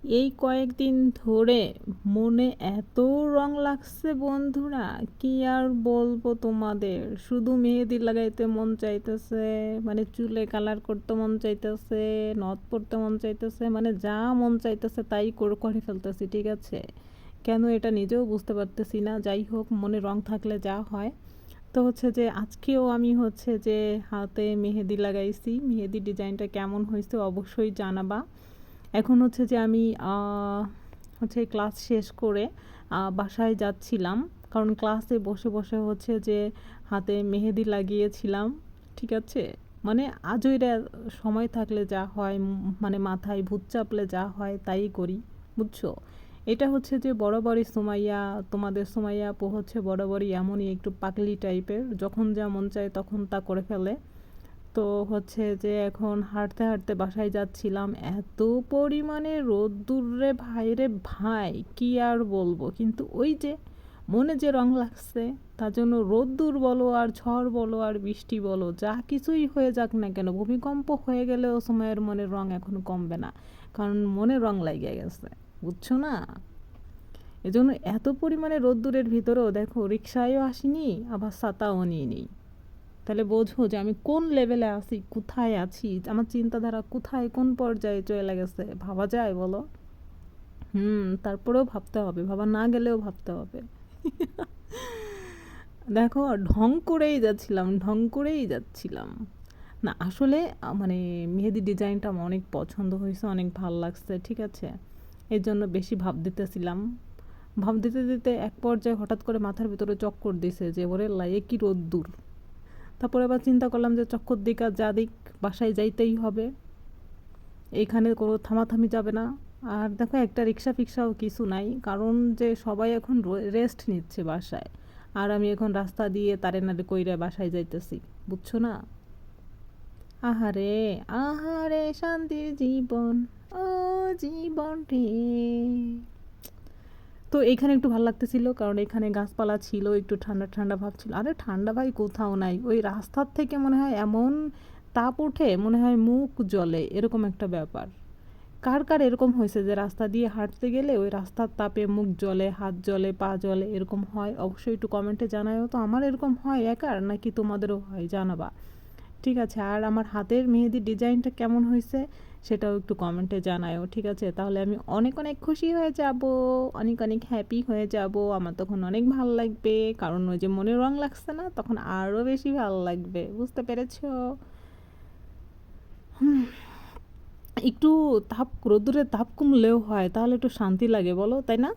এই কয়েকদিন ধরে মনে এত রং লাগছে বন্ধুরা, কি আর বলবো তোমাদের। শুধু মেহেদি লাগাইতে মন চাইতেছে, মানে চুলে কালার করতে মন চাইতেছে, নথ পড়তে মন চাইতেছে, মানে যা মন চাইতেছে তাই করে করে ফেলতেছি, ঠিক আছে। কেন এটা নিজেও বুঝতে পারতেছি না। যাই হোক, মনে রং থাকলে যা হয়। তো হচ্ছে যে আজকেও আমি হচ্ছে যে হাতে মেহেদি লাগাইছি। মেহেদি ডিজাইনটা কেমন হয়েছে অবশ্যই জানাবা। এখন হচ্ছে যে আমি হচ্ছে ক্লাস শেষ করে বাসায় যাচ্ছিলাম। কারণ ক্লাসে বসে বসে হচ্ছে যে হাতে মেহেদি লাগিয়েছিলাম, ঠিক আছে। মানে আজইরা সময় থাকলে যা হয়, মানে মাথায় ভূত চাপলে যা হয় তাই করি, বুঝছো। এটা হচ্ছে যে বরাবরই সুমাইয়া, তোমাদের সুমাইয়া আপু হচ্ছে বরাবরই এমনই একটু পাগলি টাইপের, যখন যা মন চায় তখন তা করে ফেলে। তো হচ্ছে যে এখন হাঁটতে হাঁটতে বাসায় যাচ্ছিলাম, এত পরিমাণে রোদ্দুর রে ভাই রে ভাই, কি আর বলবো। কিন্তু ওই যে মনে যে রং লাগছে, তার জন্য রোদ্দুর বলো আর ঝড় বলো আর বৃষ্টি বলো, যা কিছুই হয়ে যাক না কেন, ভূমিকম্প হয়ে গেলেও সময়ের মনের রং এখনো কমবে না। কারণ মনে রং লাগিয়ে গেছে, বুঝছো না। এজন্য এত পরিমাণে রোদ্দুরের ভিতরেও দেখো রিক্সায়ও আসিনি, আবার ছাতাও নিয়ে নিই। তাহলে বোঝো যে আমি কোন লেভেলে আছি, কোথায় আছি, আমার চিন্তাধারা কোথায় কোন পর্যায়ে চলে গেছে। ভাবা যায় বলো? তারপরেও ভাবতে হবে, ভাবা না গেলেও ভাবতে হবে। দেখো, ঢং করেই যাচ্ছিলাম, ঢং করেই যাচ্ছিলাম। না আসলে মানে মেহেদি ডিজাইনটা আমার অনেক পছন্দ হয়েছে, অনেক ভাল লাগছে, ঠিক আছে। এর জন্য বেশি ভাব দিতেছিলাম। ভাব দিতে দিতে এক পর্যায়ে হঠাৎ করে মাথার ভিতরে চক্কর দিছে যে ওরে লাই কি রোদ্দুর। তারপরে আবার চিন্তা করলাম যে চক্কর দিক আর যা দিক, বাসায় যাইতেই হবে, এইখানে কোনো থামাথামি যাবে না। আর দেখো, একটা রিক্সা ফিক্সাও কিছু নাই, কারণ যে সবাই এখন রেস্ট নিচ্ছে বাসায়। আর আমি এখন রাস্তা দিয়ে তারে নাড়ে কইরা বাসায় যাইতেছি, বুঝছো না। আহারে, আহারে শান্তির জীবন, ও জীবন রে। তো এইখানে একটু ভালো লাগতেছিল, কারণ এখানে গাছপালা ছিল, একটু ঠান্ডা ঠান্ডা ভাব ছিল। আরে ঠান্ডা ভাই কোথাও নাই, ওই রাস্তার থেকে মনে হয় এমন তাপ ওঠে, মনে হয় মুখ জ্বলে, এরকম একটা ব্যাপার। কার কার এরকম হয়েছে যে রাস্তা দিয়ে হাঁটতে গেলে ওই রাস্তার তাপে মুখ জ্বলে, হাত জ্বলে, পা জ্বলে, এরকম হয়? অবশ্যই একটু কমেন্টে জানাও তো, আমার এরকম হয় একার নাকি তোমাদেরও হয়, জানাবা, ঠিক আছে। আর আমার হাতের মেহেদির ডিজাইনটা কেমন হয়েছে সেটাও একটু কমেন্টে জানাও, ঠিক আছে। তাহলে আমি অনেক অনেক খুশি হয়ে যাব, অনেক অনেক হ্যাপি হয়ে যাব। আমার তখন অনেক ভালো লাগবে, কারণ ওই যে মনে রং লাগছে না, তখন আরও বেশি ভালো লাগবে, বুঝতে পেরেছো। একটু তাপ, রোদ্দুরের তাপ কমলেও হয়, তাহলে একটু শান্তি লাগে বলো, তাই না?